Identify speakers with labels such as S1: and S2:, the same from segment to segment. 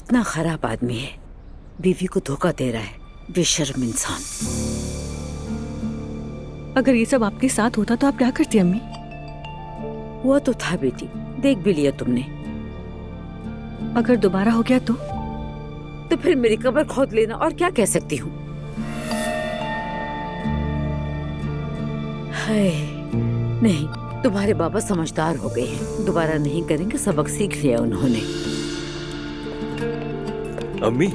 S1: कितना खराब आदमी है, बीवी को धोखा दे रहा है, बेशर्म इंसान।
S2: अगर ये सब आपके साथ होता तो आप क्या करती अम्मी?
S1: हुआ तो था बेटी, देख भी लिया तुमने।
S2: अगर दोबारा हो गया
S1: तो फिर मेरी कब्र खोद लेना, और क्या कह सकती हूँ। हाय, नहीं, तुम्हारे बाबा समझदार हो गए हैं, दोबारा नहीं करेंगे, सबक सीख लिया उन्होंने।
S3: अम्मी,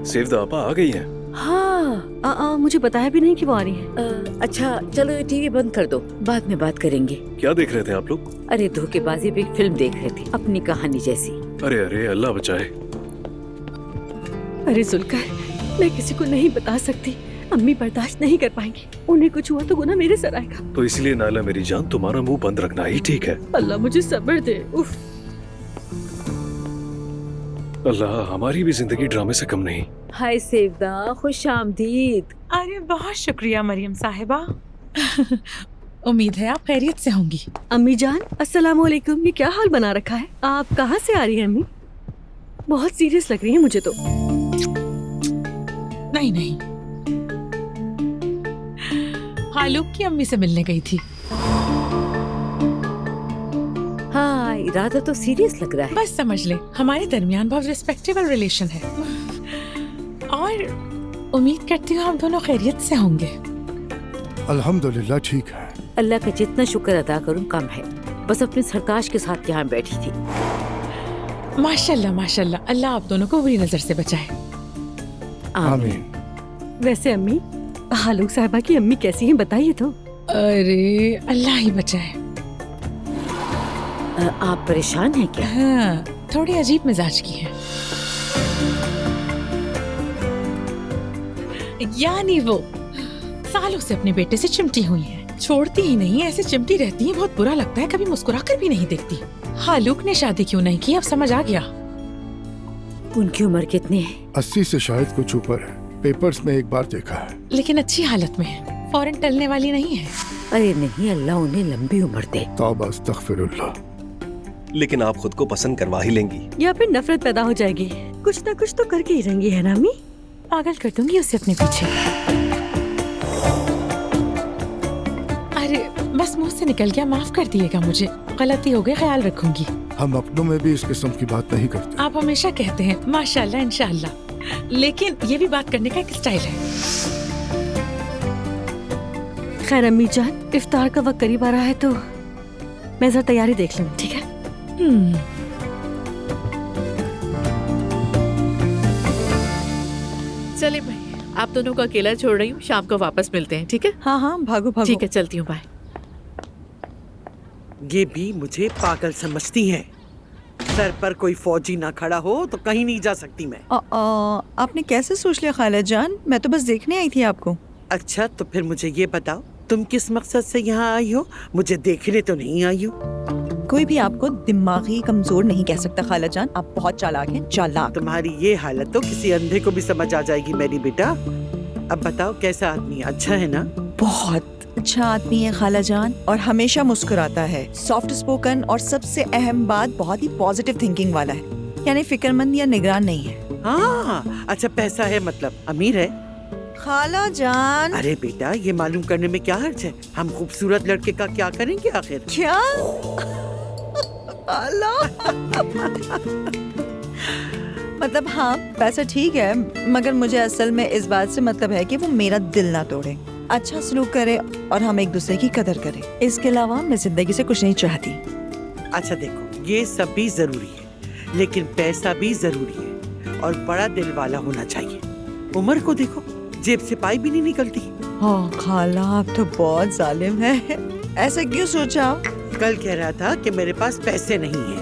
S3: सेवदा आपा आ गई हैं।
S2: हाँ, मुझे बताया भी नहीं कि वो आ रही है।
S1: अच्छा चलो ये टीवी बंद कर दो, बाद में बात करेंगे।
S3: क्या देख रहे थे आप लोग?
S1: अरे धोखेबाजी पे एक फिल्म देख रहे थे, अपनी कहानी जैसी।
S3: अरे अरे, अल्लाह बचाए।
S2: अरे जुल्कर, मैं किसी को नहीं बता सकती, अम्मी बर्दाश्त नहीं कर पाएंगी। उन्हें कुछ हुआ तो गुनाह मेरे सर आएगा।
S3: तो इसलिए नाला मेरी जान, तुम्हारा मुंह बंद रखना ही ठीक है।
S2: अल्लाह मुझे सब्र दे। उफ।
S3: अल्लाह, हमारी भी जिंदगी ड्रामे से कम नहीं।
S1: हाय सेवदा, खुश आमदीद।
S4: अरे बहुत शुक्रिया मरियम साहिबा। उम्मीद है आप खैरियत से होंगी।
S2: अम्मी जान, अस्सलाम वालेकुम। ये क्या हाल बना रखा है? आप कहाँ से आ रही हैं अम्मी? बहुत सीरियस लग रही है मुझे तो।
S4: नहीं नहीं, हालूक की अम्मी से मिलने गई थी।
S1: हाँ, इरादा तो सीरियस लग रहा है।
S4: बस समझ ले, हमारे दरमियान बहुत रिस्पेक्टेबल रिलेशन है, और उम्मीद करती हूँ हम दोनों खैरियत से होंगे।
S5: अल्हम्दुलिल्लाह ठीक है।
S1: अल्लाह का जितना शुक्र अदा करूँ कम है। बस अपने सरताज के साथ यहाँ बैठी थी।
S4: माशाल्लाह माशाल्लाह, अल्लाह आप दोनों को बुरी नजर से बचाए।
S5: आमीन।
S2: वैसे अम्मी, हालूक साहिबा की अम्मी कैसी हैं बताइए तो।
S4: अरे अल्लाह ही बचाए।
S1: आप परेशान हैं क्या?
S4: हाँ, थोड़ी अजीब मिजाज की है। यानी वो सालों से अपने बेटे से चिमटी हुई है, छोड़ती ही नहीं, ऐसे चिमटी रहती है, बहुत बुरा लगता है, कभी मुस्कुराकर भी नहीं देखती। हालूक ने शादी क्यों नहीं की, अब समझ आ गया।
S1: उनकी उम्र कितनी है?
S5: 80 से शायद कुछ ऊपर है, पेपर्स में एक बार देखा है।
S4: लेकिन अच्छी हालत में है, फौरन टलने वाली नहीं है।
S1: अरे नहीं, अल्लाह उन्हें लंबी उम्र दे।
S5: तौबा अस्तगफिरुल्लाह।
S6: लेकिन आप खुद को पसंद करवा ही लेंगी।
S2: या फिर नफरत पैदा हो जाएगी। कुछ ना कुछ तो करके ही रहेंगी, है ना अम्मी?
S4: पागल कर दूंगी उसे अपने पीछे। अरे बस मुंह से निकल गया, माफ कर दिएगा मुझे, गलती हो गई, ख्याल रखूंगी।
S5: हम अपनों में भी इस किस्म की बात नहीं करते।
S4: आप हमेशा कहते हैं माशाल्लाह इंशाल्लाह, लेकिन ये भी बात करने का एक स्टाइल है।
S2: खैर अम्मी जान, इफ्तार का वक्त करीब आ रहा है तो मैं जरा तैयारी देख लूँ, ठीक है?
S7: चले भाई, आप दोनों को अकेला छोड़ रही हूँ, शाम को वापस मिलते हैं, ठीक है?
S2: हाँ हाँ, भागो भागो।
S7: ठीक है, चलती हूँ, बाय।
S8: ये भी मुझे पागल समझती हैं। सर पर कोई फौजी ना खड़ा हो तो कहीं नहीं जा सकती मैं।
S9: आपने कैसे सोच लिया खाला जान? मैं तो बस देखने आई थी आपको।
S8: अच्छा तो फिर मुझे ये बताओ, तुम किस मकसद से यहाँ आई हो? मुझे देखने तो नहीं आई हो।
S9: कोई भी आपको दिमागी कमजोर नहीं कह सकता खाला जान, आप बहुत चालाक हैं, चालाक।
S8: तुम्हारी ये हालत तो किसी अंधे को भी समझ आ जाएगी मेरी बेटा। अब बताओ कैसा आदमी है? अच्छा है ना?
S9: बहुत अच्छा आदमी है खाला जान, और हमेशा मुस्कुराता है, सॉफ्ट स्पोकन, और सबसे अहम बात बहुत ही पॉजिटिव थिंकिंग वाला है, यानी फिक्रमंद या निगरान नहीं है।
S8: हाँ, अच्छा पैसा है, मतलब अमीर है?
S9: खाला जान।
S8: अरे बेटा, ये मालूम करने में क्या हर्ज है? हम खूबसूरत लड़के का क्या करेंगे आखिर?
S9: क्या? मतलब हाँ, पैसा ठीक है, मगर मुझे असल में इस बात से मतलब है कि वो मेरा दिल ना तोड़े, अच्छा सलूक करे और हम एक दूसरे की कदर करें। इसके अलावा मैं जिंदगी से कुछ नहीं चाहती।
S8: अच्छा देखो, ये सब भी जरूरी है, लेकिन पैसा भी जरूरी है, और बड़ा दिल वाला होना चाहिए। उम्र को देखो, जेब से पाई भी नहीं निकलती।
S9: हाँ खाला, आप तो बहुत जालिम हैं। ऐसा क्यों सोचा?
S8: कल कह रहा था कि मेरे पास पैसे नहीं है।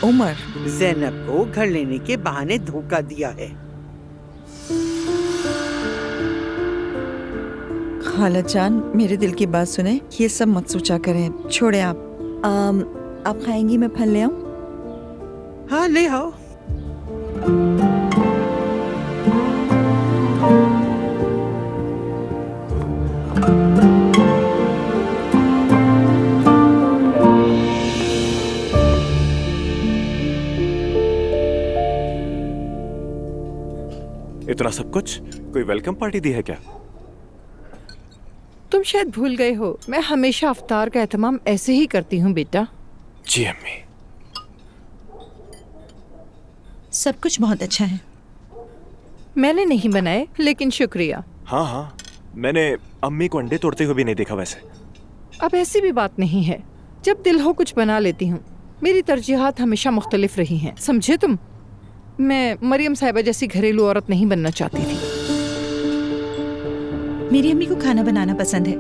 S9: उमर
S8: ज़ैनब को घर लेने के बहाने धोखा दिया है।
S9: खाला जान, मेरे दिल की बात सुने, ये सब मत सोचा करें, छोड़े आप खाएंगी, मैं फल ले आऊं?
S8: हाँ ले आओ।
S10: इतना सब कुछ? कोई वेलकम पार्टी दी है क्या?
S11: तुम शायद भूल गए हो, मैं हमेशा अफ्तार का एहतमाम ऐसे ही करती हूँ बेटा।
S10: जी अम्मी।
S9: सब कुछ बहुत अच्छा है।
S11: मैंने नहीं बनाए, लेकिन शुक्रिया।
S10: हाँ हाँ, मैंने अम्मी को अंडे तोड़ते हुए भी नहीं देखा वैसे।
S11: अब ऐसी भी बात नहीं है, जब दिल हो कुछ बना लेती हूँ। मेरी तरजीहात हमेशा मुख्तलिफ रही हैं, समझे तुम। मैं मरियम साहिबा जैसी घरेलू औरत नहीं बनना चाहती थी।
S9: मेरी अम्मी को खाना बनाना पसंद है,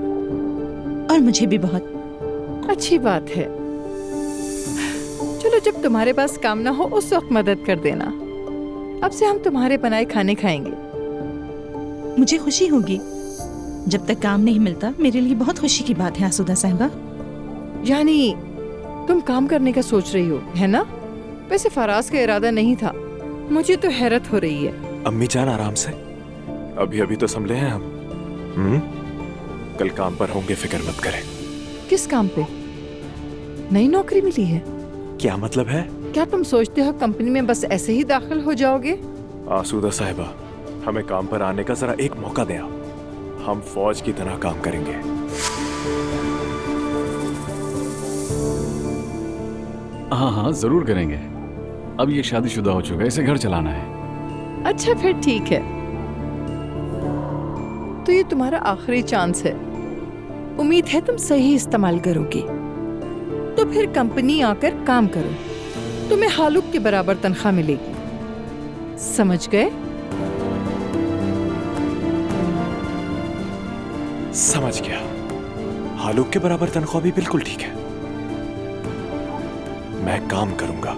S9: और मुझे भी बहुत।
S11: अच्छी बात है। चलो, जब तुम्हारे पास काम ना हो उस वक्त मदद कर देना। अब से हम तुम्हारे बनाए खाने खाएंगे।
S9: मुझे खुशी होगी। जब तक काम नहीं मिलता मेरे लिए बहुत खुशी की बात है आसूदा साहिबा।
S11: यानी तुम काम करने का सोच रही हो, है ना? वैसे फराज का इरादा नहीं था। मुझे तो हैरत हो रही है।
S10: अम्मी जान आराम से, अभी अभी तो संभले हैं हम। कल काम पर होंगे, फिक्र मत करें।
S11: किस काम पे? नई नौकरी मिली है?
S10: क्या मतलब है?
S11: क्या तुम सोचते हो कंपनी में बस ऐसे ही दाखिल हो जाओगे?
S10: आसूदा साहिबा, हमें काम पर आने का जरा एक मौका दें आप। हम फौज की तरह काम करेंगे।
S12: हाँ हाँ जरूर करेंगे। अब ये शादीशुदा हो चुका है, इसे घर चलाना है।
S11: अच्छा फिर ठीक है, तो ये तुम्हारा आखिरी चांस है। उम्मीद है तुम सही इस्तेमाल करोगी। तो फिर कंपनी आकर काम करो, तुम्हें हालुक के बराबर तनख्वाह मिलेगी। समझ गए?
S10: समझ गया। हालुक के बराबर तनख्वाह भी बिल्कुल ठीक है। मैं काम करूंगा,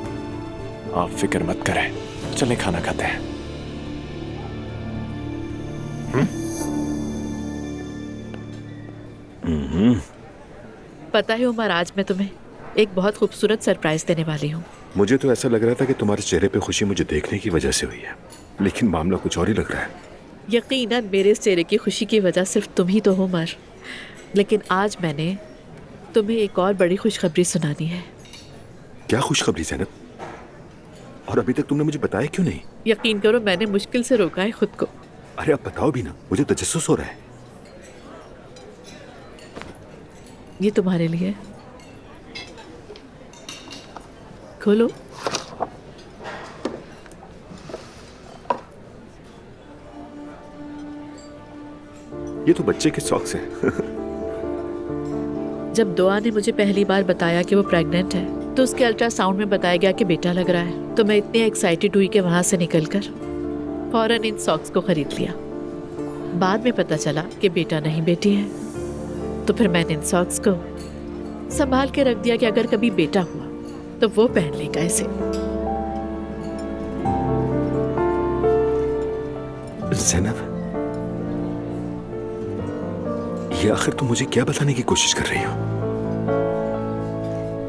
S10: आप फिक्र मत करें। चलें खाना खाते हैं।
S7: पता है उमर, आज मैं तुम्हें एक बहुत खूबसूरत सरप्राइज देने वाली हूँ।
S5: मुझे तो ऐसा लग रहा था कि तुम्हारे चेहरे पे खुशी मुझे देखने की वजह से हुई है, लेकिन मामला कुछ और ही लग रहा है।
S7: यकीनन मेरे इस चेहरे की खुशी की वजह सिर्फ तुम ही तो हो उमर, लेकिन आज मैंने तुम्हें एक और बड़ी खुशखबरी सुनानी है।
S5: क्या खुशखबरी ज़ैनब? और अभी तक तुमने मुझे बताया क्यों नहीं?
S7: यकीन करो, मैंने मुश्किल से रोका है खुद को।
S5: अरे अब बताओ भी ना, मुझे तजस्सुस हो रहा है।
S7: ये तुम्हारे लिए, खोलो।
S5: ये तो बच्चे के शौक से।
S7: जब दुआ ने मुझे पहली बार बताया कि वो प्रेग्नेंट है, तो उसके अल्ट्रासाउंड में बताया गया कि बेटा लग रहा है। तो मैं इतनी एक्साइटेड हुई कि वहां से निकलकर फौरन इन सॉक्स को खरीद लिया। बाद में पता चला कि बेटा नहीं बेटी है। तो फिर मैंने इन सॉक्स को संभाल के रख दिया कि अगर कभी बेटा हुआ तो वो पहन लेगा इसे।
S5: ज़ैनब, ये आखिर तुम मुझे क्या बताने की कोशिश कर रही हो?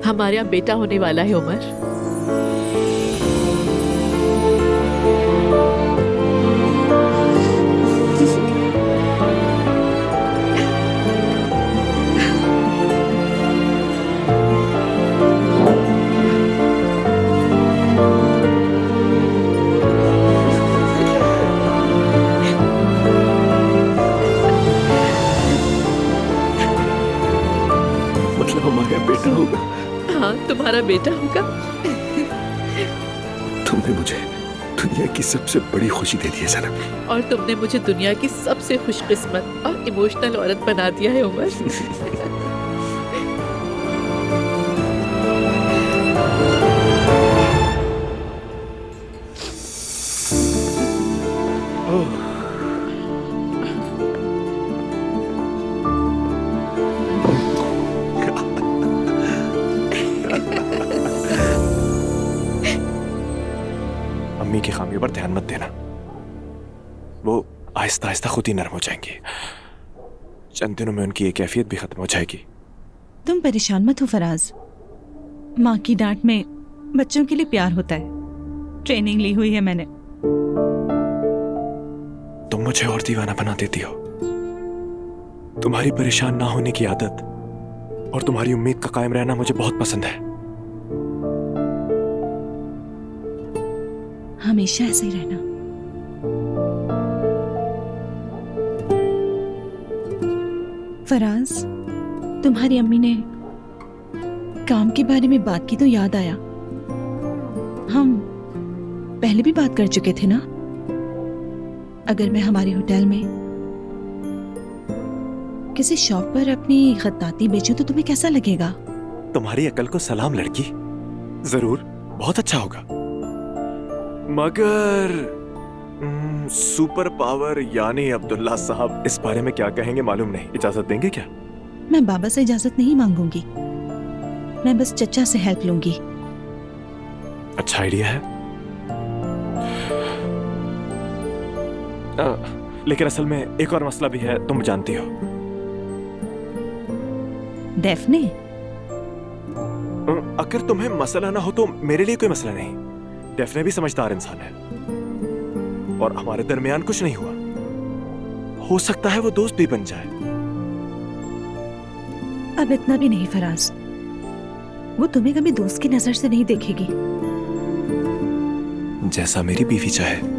S7: हमारे यहाँ बेटा होने वाला है उमर।
S5: बेटा होगा?
S7: हाँ, तुम्हारा बेटा होगा।
S5: तुमने मुझे दुनिया की सबसे बड़ी खुशी दे दी है ज़ैनब।
S7: और तुमने मुझे दुनिया की सबसे खुशकिस्मत और इमोशनल औरत बना दिया है उमर।
S10: अम्मी की खामियों पर ध्यान मत देना, वो आहिस्ता आहिस्ता खुद ही नरम हो जाएंगी। चंद दिनों में उनकी ये कैफियत भी खत्म हो जाएगी।
S9: तुम परेशान मत हो फराज। माँ की डांट में बच्चों के लिए प्यार होता है। ट्रेनिंग ली हुई है मैंने।
S10: तुम मुझे और दीवाना बना देती हो। तुम्हारी परेशान ना होने की आदत और तुम्हारी उम्मीद का कायम रहना मुझे बहुत पसंद है।
S9: हमेशा ऐसे ही रहना।
S13: फराज, तुम्हारी अम्मी ने काम के बारे में बात की तो याद आया, हम पहले भी बात कर चुके थे ना। अगर मैं हमारे होटल में किसी शॉप पर अपनी खत्ताती बेचूं तो तुम्हें कैसा लगेगा?
S10: तुम्हारी अकल को सलाम लड़की, जरूर, बहुत अच्छा होगा। मगर सुपर पावर यानी अब्दुल्ला साहब इस बारे में क्या कहेंगे मालूम नहीं। इजाजत देंगे क्या?
S13: मैं बाबा से इजाजत नहीं मांगूंगी, मैं बस चचा से हेल्प लूंगी।
S10: अच्छा आइडिया है। लेकिन असल में एक और मसला भी है, तुम जानती हो।
S13: डेफने,
S10: अगर तुम्हें मसला ना हो तो मेरे लिए कोई मसला नहीं। डेफने भी समझदार इंसान है और हमारे दरमियान कुछ नहीं हुआ। हो सकता है वो दोस्त भी बन जाए।
S13: अब इतना भी नहीं फराज, वो तुम्हें कभी दोस्त की नजर से नहीं देखेगी।
S10: जैसा मेरी बीवी चाहे।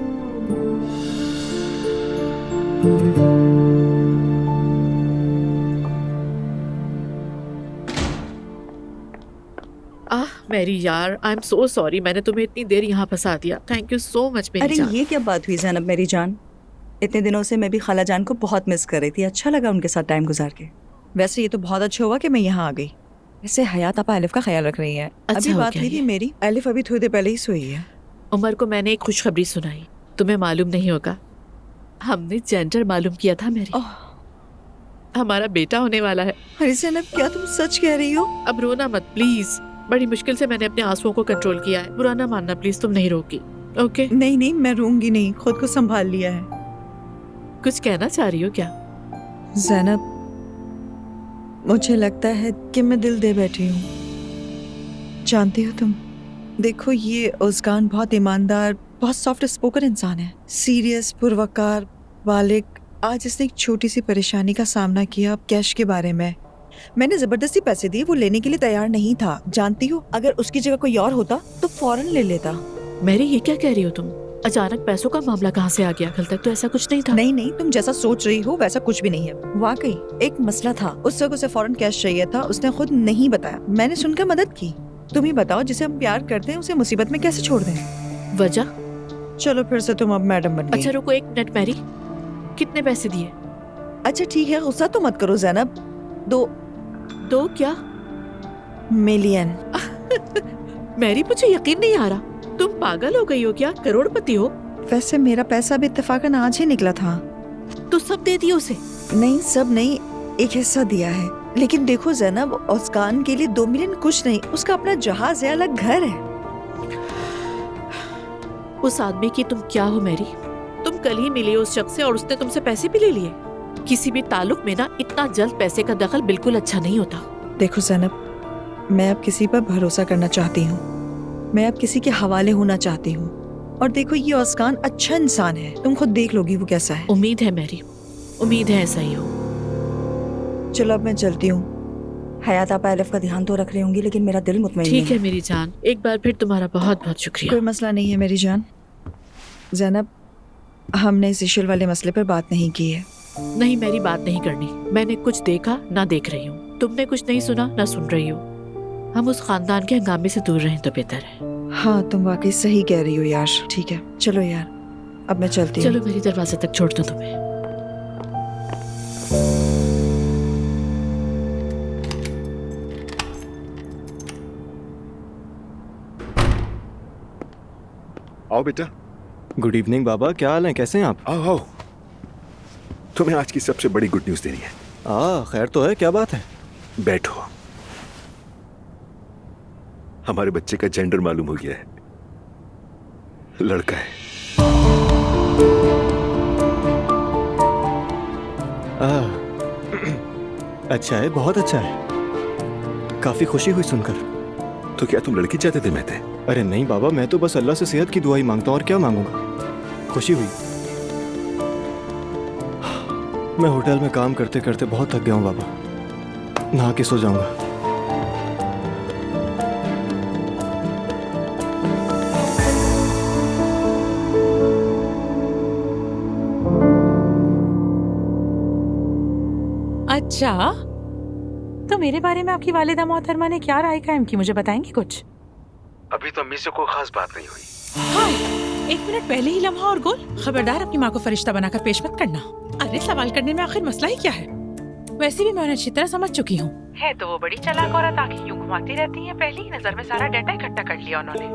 S7: मेरी यार, आई एम सो सॉरी, मैंने तुम्हें इतनी देर यहाँ फंसा दिया। थैंक यू सो मच मेरी
S9: अरे
S7: जान।
S9: ये क्या बात हुई ज़ैनब मेरी जान? इतने दिनों से मैं भी खाला जान को बहुत मिस कर रही थी। अच्छा लगा उनके साथ टाइम गुजार के। वैसे ये तो बहुत अच्छा हुआ कि मैं यहाँ आ गई। वैसे हयात आपा एलिफ का ख्याल रख रही है।
S7: अच्छा
S9: अभी
S7: हो
S9: बात
S7: गया
S9: हुई थी
S7: ये।
S9: मेरी, एलिफ अभी थोड़ी देर पहले ही सोई है।
S7: उमर को मैंने एक खुशखबरी सुनाई, तुम्हें मालूम नहीं होगा। हमने जेंडर मालूम किया था मेरी। हमारा बेटा होने वाला है।
S9: अरे ज़ैनब, क्या तुम सच कह रही हो?
S7: अब रोना मत प्लीज। बड़ी मुश्किल से मैंने अपने आंसुओं को कंट्रोल किया है। बुरा ना मानना प्लीज, तुम नहीं रोकी। ओके?
S9: नहीं नहीं, मैं रोऊंगी नहीं, खुद को संभाल लिया है।
S7: कुछ कहना चाह रही हो क्या?
S9: ज़ैनब, मुझे लगता है कि मैं दिल दे बैठी हूँ। जानती हो तुम, देखो ये उस्कान बहुत ईमानदार, बहुत सॉफ्ट स्पोकन इंसान है। सीरियस, पुरवकार, बालिग। आज इसने एक छोटी सी परेशानी का सामना किया कैश के बारे में। मैंने जबरदस्ती पैसे दिए, वो लेने के लिए तैयार नहीं था। जानती हो, अगर उसकी जगह कोई और होता तो फौरन ले लेता।
S7: मेरी ये क्या कह रही हो तुम? अचानक पैसों का मामला कहाँ से आ गया? कल तक तो ऐसा कुछ नहीं था।
S9: नहीं नहीं, तुम जैसा सोच रही हो वैसा कुछ भी नहीं है। वाकई एक मसला था, उस वक्त उसे फौरन कैश चाहिए था। उसने खुद नहीं बताया, मैंने सुनकर मदद की। तुम ही बताओ, जिसे हम प्यार करते हैं उसे मुसीबत में कैसे छोड़ दें?
S7: वजह?
S9: चलो फिर से तुम अब मैडम बन गई।
S7: अच्छा रुको एक मिनट मैरी, कितने पैसे दिए?
S9: अच्छा ठीक है, गुस्सा तो मत करो ज़ैनब। दो
S7: क्या?
S9: मिलियन।
S7: मैरी, मुझे यकीन नहीं आ रहा। तुम पागल हो गई हो क्या? करोड़पति हो।
S9: वैसे मेरा पैसा भी इत्तेफाकन आज ही निकला था।
S7: तो सब दे दिए उसे?
S9: नहीं, सब नहीं, एक हिस्सा दिया है। लेकिन देखो ज़ैनब, उस्कान के लिए 2 मिलियन कुछ नहीं, उसका अपना जहाज है, अलग घर है।
S7: उस आदमी की तुम क्या हो मैरी? तुम कल ही मिली उस शख्स से और उसने तुमसे पैसे भी ले लिए। किसी भी ताल्लुक में ना इतना जल्द पैसे का दखल बिल्कुल अच्छा नहीं होता।
S9: देखो ज़ैनब, मैं अब किसी पर भरोसा करना चाहती हूँ, मैं अब किसी के हवाले होना चाहती हूँ। और देखो ये उस्कान अच्छा इंसान है, तुम खुद देख लोगी वो कैसा है।
S7: उम्मीद है मैरी, उम्मीद है ऐसा ही हो।
S9: चलो अब मैं चलती हूँ। हयात आपा एलिफ का ध्यान तो रख रही होंगी, लेकिन मेरा दिल मुतमईन नहीं
S7: ठीक है मेरी जान, एक बार फिर तुम्हारा बहुत बहुत शुक्रिया।
S9: कोई मसला नहीं है मेरी जान। ज़ैनब, हमने इस इशू वाले मसले पर बात नहीं की है।
S7: नहीं, मेरी बात नहीं करनी। मैंने कुछ देखा ना देख रही हूँ, तुमने कुछ नहीं सुना ना सुन रही हो। हम उस खानदान के हंगामे से दूर रहें तो बेहतर है।
S9: हाँ, तुम वाकई सही कह रही हो यार। ठीक है, चलो यार, अब मैं चलती हूँ।
S7: चलो मेरी दरवाजे तक छोड़ दो तुम्हें।
S5: आओ बेटा।
S10: गुड इवनिंग बाबा, क्या हाल है, कैसे हैं आप?
S5: आओ आओ, तुम्हें आज की सबसे बड़ी गुड न्यूज़ देनी है।
S10: खैर तो है, क्या बात है?
S5: बैठो। हमारे बच्चे का जेंडर मालूम हो गया है, लड़का है।
S10: अच्छा है, बहुत अच्छा है, काफी खुशी हुई सुनकर।
S5: तो क्या तुम लड़की चाहते थे मेहते?
S10: अरे नहीं बाबा, मैं तो बस अल्लाह से सेहत की दुआई मांगता हूँ, और क्या मांगूंगा। खुशी हुई। मैं होटल में काम करते करते बहुत थक गया हूँ बाबा, नहा के सो जाऊंगा।
S4: अच्छा, तो मेरे बारे में आपकी वालिदा मोहतरमा ने क्या राय कायम की, मुझे बताएंगे कुछ?
S5: अभी तो अम्मी से कोई खास बात नहीं हुई।
S4: हाय, 1 मिनट पहले ही लम्हा और गोल। खबरदार अपनी माँ को फरिश्ता बनाकर पेश मत करना। अरे सवाल करने में आखिर मसला ही क्या है? वैसे भी मैं उन्हें अच्छी तरह समझ चुकी हूँ। है तो वो बड़ी चालाक औरत, आंखें यूं घुमाती रहती हैं। पहली ही नजर में सारा डाटा इकट्ठा कर लिया उन्होंने।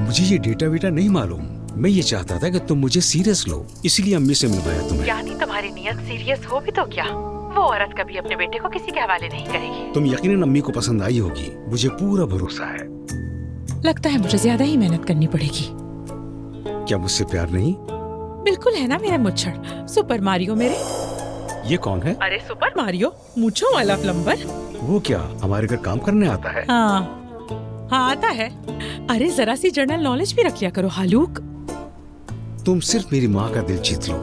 S14: मुझे ये डेटा वेटा नहीं मालूम। मैं ये चाहता था कि तुम मुझे सीरियस लो, इसलिए अम्मी से मिलवाया तुम्हें।
S4: यानी तुम्हारी नीयत सीरियस हो भी तो क्या? वो औरत कभी अपने बेटे को किसी के हवाले नहीं करेगी।
S14: तुम यकीनन अम्मी को पसंद आई होगी, मुझे पूरा भरोसा है।
S4: लगता है मुझे ज्यादा ही मेहनत करनी पड़ेगी।
S14: क्या मुझसे प्यार नहीं?
S4: बिल्कुल है ना मेरा मुच्छड़, सुपर मारियो मेरे।
S14: ये कौन है?
S4: अरे सुपर मारियो, मूंछों वाला प्लम्बर।
S14: वो क्या हमारे घर काम करने आता है?
S4: हाँ आता है। अरे जरा सी जनरल नॉलेज भी रख लिया करो हालूक।
S14: तुम सिर्फ मेरी माँ का दिल जीत लो,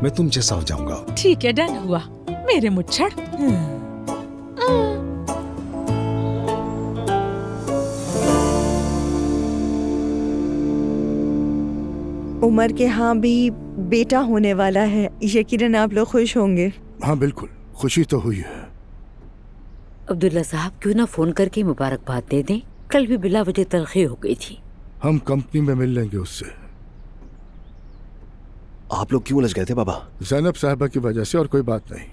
S14: मैं तुम जैसा हो जाऊंगा।
S4: ठीक है, डन हुआ मेरे मुच्छड़।
S9: उमर के यहाँ भी बेटा होने वाला है, यकीनन आप लोग खुश होंगे।
S15: हाँ बिल्कुल, खुशी तो हुई है।
S1: अब्दुल्ला साहब क्यों ना फोन करके मुबारकबाद दे दें, कल भी बिला वजह तलखी हो गई थी।
S15: हम कंपनी में मिल लेंगे उससे।
S6: आप लोग क्यों उलझ गए थे बाबा?
S15: ज़ैनब साहिबा की वजह से, और कोई बात नहीं।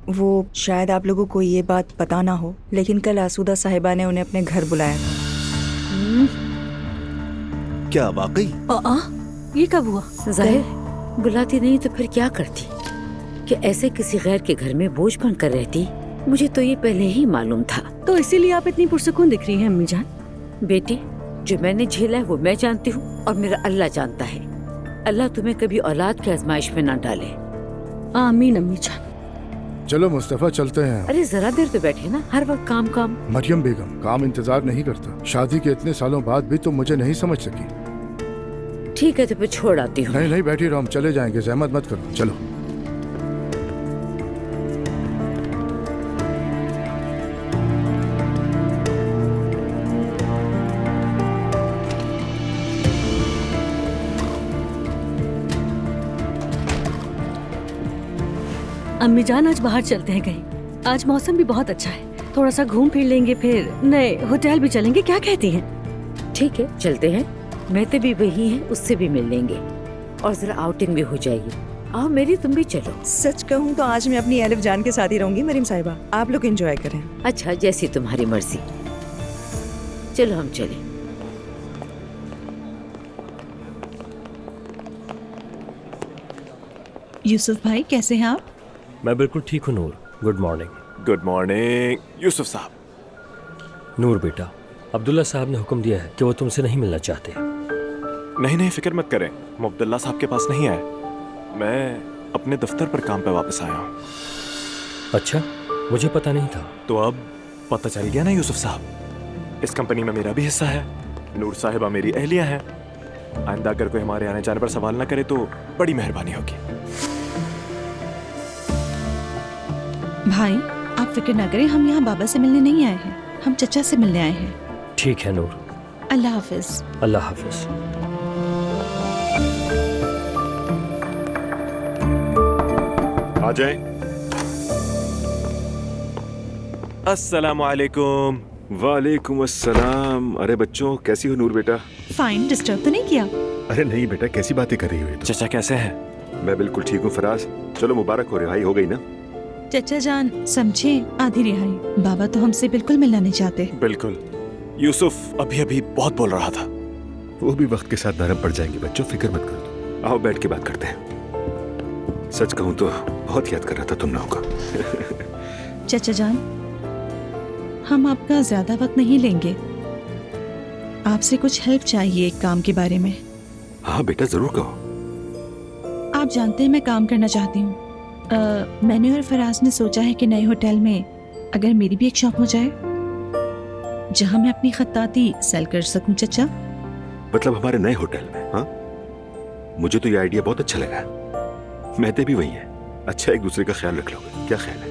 S9: वो शायद आप लोगों को ये बात पता ना हो, लेकिन कल आसूदा साहिबा ने उन्हें अपने घर बुलाया था।
S6: क्या वाकई?
S2: ये कब हुआ?
S1: जाहिर बुलाती नहीं तो फिर क्या करती कि ऐसे किसी गैर के घर में बोझ बनकर रहती। मुझे तो ये पहले ही मालूम था।
S2: तो इसीलिए आप इतनी पुरसुकून दिख रही हैं अम्मी जान।
S1: बेटी, जो मैंने झेला है वो मैं जानती हूँ और मेरा अल्लाह जानता है। अल्लाह तुम्हें कभी औलाद की आजमाइश में ना डाले।
S2: आमीन अम्मी जान।
S15: चलो मुस्तफा चलते हैं।
S1: अरे जरा देर तो बैठे ना, हर वक्त काम काम।
S15: मरियम बेगम, काम इंतजार नहीं करता। शादी के इतने सालों बाद भी तुम मुझे नहीं समझ सकी।
S1: ठीक है तो फिर छोड़ आती हूँ।
S15: नहीं नहीं बैठी रहो, हम चले जाएंगे, जहमत मत करो, चलो।
S2: अम्मी जान आज बाहर चलते हैं कहीं। आज मौसम भी बहुत अच्छा है, थोड़ा सा घूम फिर लेंगे, फिर नए होटल भी चलेंगे। क्या कहती हैं?
S1: ठीक है चलते हैं। महते भी वही हैं, उससे भी मिल लेंगे और जरा आउटिंग भी हो जाएगी। आओ मेरी, तुम भी चलो।
S9: सच कहूँ तो आज मैं अपनी अलिफ जान के साथ ही रहूंगी मरीम साहिबा, आप लोग एंजॉय करें।
S1: अच्छा, जैसी तुम्हारी मर्जी। चलो हम चले।
S13: यूसुफ भाई कैसे हैं आप?
S16: मैं बिल्कुल ठीक हूँ Noor. Good morning.
S10: Good morning Yusuf साहब।
S16: नूर बेटा, अब्दुल्ला साहब ने हुक्म दिया है कि वो तुमसे नहीं मिलना चाहते।
S10: नहीं नहीं फिक्र मत करें, वो अब्दुल्ला साहब के पास नहीं आए। मैं अपने दफ्तर पर काम पे वापस आया हूँ।
S16: अच्छा, मुझे पता नहीं था।
S10: तो अब पता चल गया ना यूसुफ साहब, इस कंपनी में मेरा भी हिस्सा है। नूर साहिबा मेरी अहलिया है। आइंदा अगर कोई हमारे आने जाने पर सवाल ना करे तो बड़ी मेहरबानी होगी।
S13: भाई आप फिक्र ना करें, हम यहाँ बाबा से मिलने नहीं आए हैं, हम चचा से मिलने आए हैं।
S16: ठीक है नूर।
S13: अल्लाह हाफिज।
S16: अल्लाह हाफिज।
S5: आ जाए।
S10: अस्सलाम वालेकुम।
S5: वालेकुम अस्सलाम। अरे बच्चों, कैसी हो नूर बेटा?
S13: फाइन, डिस्टर्ब तो नहीं किया?
S5: अरे नहीं बेटा, कैसी बातें कर रही हो?
S10: चचा कैसे हैं?
S5: मैं बिल्कुल ठीक हूँ फराज। चलो मुबारक हो, रिहाई हो गई ना?
S13: चचा जान समझे, आधी रिहाई। बाबा तो हमसे बिल्कुल मिलना नहीं चाहते।
S10: बिल्कुल। यूसुफ अभी अभी बहुत बोल रहा था।
S5: वो भी वक्त के साथ नरम पड़ जाएंगे बच्चों, फिक्र मत करो। आओ बैठ के बात करते हैं। सच कहूँ तो बहुत याद कर रहा था तुम लोगों का।
S13: चचा जान, हम आपका ज्यादा वक्त नहीं लेंगे। आपसे कुछ हेल्प चाहिए एक काम के बारे में।
S5: हाँ बेटा, जरूर कहो।
S13: आप जानते हैं मैं काम करना चाहती हूँ। मैंने और फराज ने सोचा है कि नए होटल में अगर मेरी भी एक शॉप हो जाए जहाँ मैं अपनी खत्ताती सेल कर सकूं। चचा
S5: मतलब हमारे नए होटल में? हाँ, मुझे तो ये आइडिया बहुत अच्छा लगा। महते भी वही है। अच्छा, एक दूसरे का ख्याल रख लोगे, क्या ख्याल है?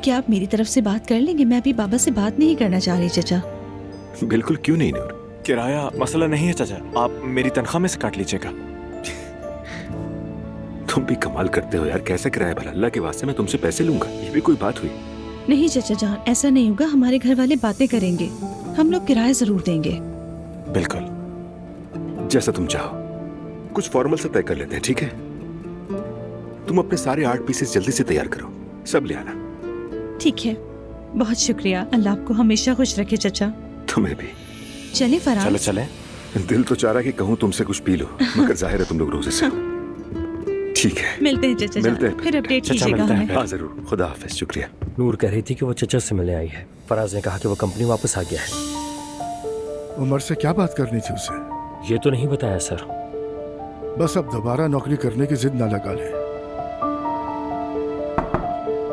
S13: क्या आप मेरी तरफ से बात कर लेंगे? मैं अभी बाबा से बात नहीं करना चाह रही चचा।
S5: बिल्कुल, क्यों नहीं नूर।
S10: किराया मसला नहीं है चाचा, आप मेरी तनख्वाह में से काट लीजिएगा।
S5: तुम भी कमाल करते हो यार, कैसा किराया भला? अल्लाह के वास्ते मैं तुमसे पैसे लूंगा, ये भी कोई बात हुई?
S13: नहीं चाचा जान, ऐसा नहीं होगा। हमारे घर वाले बातें करेंगे, हम लोग किराया जरूर देंगे।
S5: बिल्कुल, जैसा तुम चाहो। कुछ फॉर्मल से तय कर लेते हैं, ठीक है? तुम अपने सारे आर्ट पीसेस जल्दी से तैयार करो, सब ले आना।
S13: ठीक है, बहुत शुक्रिया। अल्लाह आपको हमेशा खुश रखे चाचा।
S5: तुम्हें भी।
S13: चले फराज।
S10: चलो चले।
S5: दिल तो चाह रहा कि कहूँ तुमसे कुछ पी लो, मगर जाहिर है तुम लोग रोजे से हो। ठीक है,
S13: मिलते हैं चाचा
S5: मिलते
S13: जान,
S5: हैं।
S13: फिर अपडेट कीजिएगा हमें।
S5: हाँ जरूर, खुदा हाफिज, शुक्रिया।
S16: नूर कह रही थी कि वो चचा से मिलने आई है। फराज ने कहा कि वो कंपनी वापस आ गया है।
S15: उमर से क्या बात करनी थी उसे?
S16: ये तो नहीं बताया सर।
S15: बस अब दोबारा नौकरी करने की जिद ना लगा ले।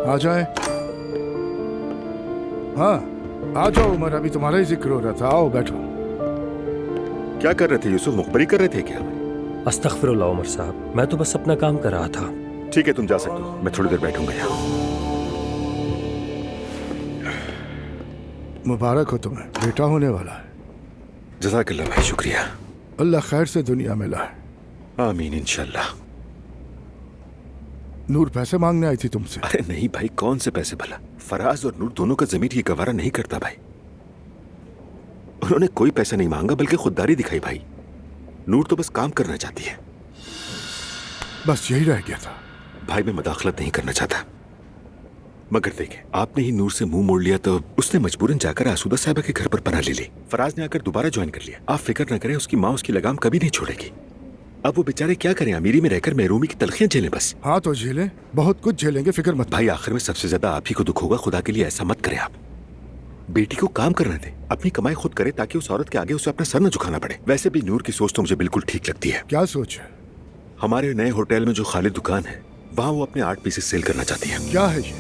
S15: आ जाए। हाँ आ जाओ उमर, अभी तुम्हारा ही जिक्र हो रहा था। आओ बैठो।
S5: क्या कर रहे थे यूसुफ, मुखबरी कर रहे थे क्या?
S16: अस्तगफिरुल्लाह उमर साहब, मैं तो बस अपना काम कर रहा था।
S5: ठीक है, तुम जा सकते हो, मैं थोड़ी देर बैठूंगा यहाँ।
S15: मुबारक हो तुम्हें, बेटा होने वाला है।
S5: जज़ाकल्लाह भाई, शुक्रिया।
S15: अल्लाह खैर से दुनिया में लाए।
S5: आमीन इंशाल्लाह।
S15: नूर पैसे मांगने आई थी तुमसे?
S5: अरे नहीं भाई, कौन से पैसे भला? फराज और नूर दोनों का ज़मीर ये गवारा नहीं करता भाई। उन्होंने कोई पैसा नहीं मांगा, बल्कि खुददारी दिखाई भाई। नूर तो बस काम करना चाहती है।
S15: बस यही रह गया था
S5: भाई, मैं मदाखलत नहीं करना चाहता, मगर देखें, आपने ही नूर से मुंह मोड़ लिया तो उसने मजबूरन जाकर आसूदा साहिबा के घर पर पनाह ले ली। फराज ने आकर दोबारा ज्वाइन कर लिया। आप फिक्र न करें, उसकी माँ उसकी लगाम कभी नहीं छोड़ेगी। अब वो बेचारे क्या करें, अमीरी में रहकर महरूमी की तलखियां झेलें बस।
S15: हाँ तो झेलें, बहुत कुछ झेलेंगे, फिक्र मत।
S5: भाई आखिर में सबसे ज्यादा आप ही को दुख होगा। खुदा के लिए ऐसा मत करें आप। बेटी को काम करने दें, अपनी कमाई खुद करे, ताकि उस औरत के आगे उसे अपना सर न झुकाना पड़े। वैसे भी नूर की सोच तो मुझे बिल्कुल ठीक लगती है।
S15: क्या सोच है?
S5: हमारे नए होटल में जो खाली दुकान है, वहाँ वो अपने आर्ट पीसेस सेल करना चाहती है।
S15: क्या है ये?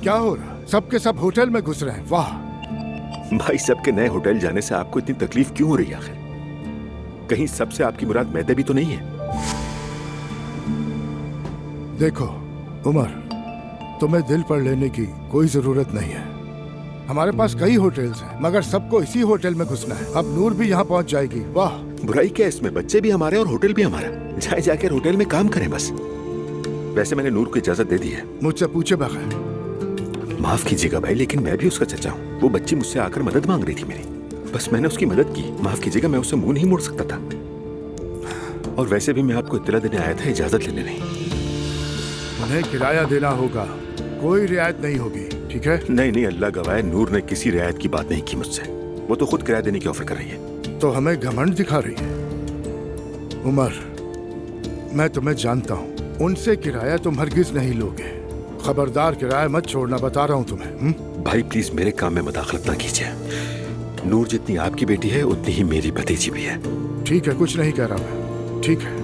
S15: क्या हो रहा? सबके सब होटल में घुस रहे हैं। वाह
S5: भाई, सबके नए होटल जाने से आपको इतनी तकलीफ क्यों हो रही है आखिर? कहीं सबसे आपकी मुराद मैदे भी तो नहीं है?
S15: देखो उमर, तुम्हें दिल पर लेने की कोई जरूरत नहीं है। हमारे पास कई होटल्स हैं, मगर सबको इसी होटल में घुसना है। अब नूर भी यहाँ पहुँच जाएगी। वाह,
S5: बुराई क्या इसमें? बच्चे भी हमारे और होटल भी हमारा। जाए जाकर होटल में काम करें बस। वैसे मैंने नूर को इजाजत दे दी है।
S15: मुझसे पूछे बगैर।
S5: माफ कीजिएगा भाई, लेकिन मैं भी उसका चचा हूँ। वो बच्ची मुझसे आकर मदद मांग रही थी मेरी, बस मैंने उसकी मदद की। माफ कीजिएगा, मैं उससे मुंह नहीं मोड़ सकता था। और वैसे भी मैं आपको इत्तला देने आया था, इजाजत लेने नहीं।
S15: उन्हें किराया देना होगा, कोई रियायत नहीं होगी, ठीक है?
S5: नहीं नहीं, अल्लाह गवाह, नूर ने किसी रियायत की बात नहीं की मुझसे। वो तो खुद किराया देने की ऑफर कर रही है।
S15: तो हमें घमंड दिखा रही है। उमर, मैं तुम्हें जानता हूँ, उनसे किराया तुम हरगिज नहीं लोगे। खबरदार, किराया मत छोड़ना, बता रहा हूँ तुम्हें।
S5: भाई प्लीज मेरे काम में मदाखलत ना कीजिए। नूर जितनी आपकी बेटी है, उतनी ही मेरी भतीजी भी है।
S15: ठीक है, कुछ नहीं कह रहा मैं, ठीक है।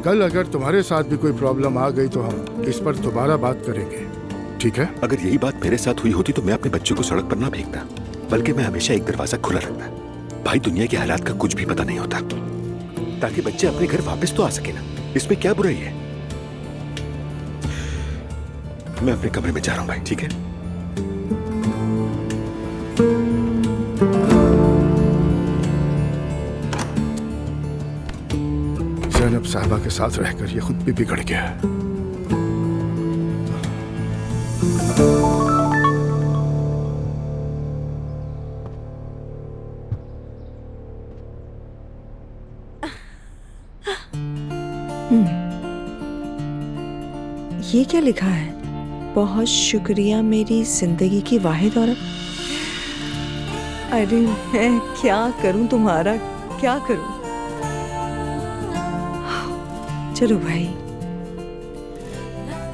S15: कल अगर तुम्हारे साथ भी कोई प्रॉब्लम आ गई तो हम इस पर दोबारा बात करेंगे, ठीक है?
S5: अगर यही बात मेरे साथ हुई होती तो मैं अपने बच्चों को सड़क पर ना फेंकता, बल्कि मैं हमेशा एक दरवाजा खुला रखता। भाई, दुनिया के हालात का कुछ भी पता नहीं होता, ताकि बच्चे अपने घर वापस तो आ सके ना। इसमें क्या बुराई है? मैं अपने कमरे में जा रहा हूं भाई, ठीक है?
S15: ज़ैनब साहिबा के साथ रहकर ये खुद भी बिगड़ गया है।
S9: ये क्या लिखा है? बहुत शुक्रिया मेरी जिंदगी की वाहिद औरत। अरे मैं क्या करूं तुम्हारा, क्या करूं? चलो भाई।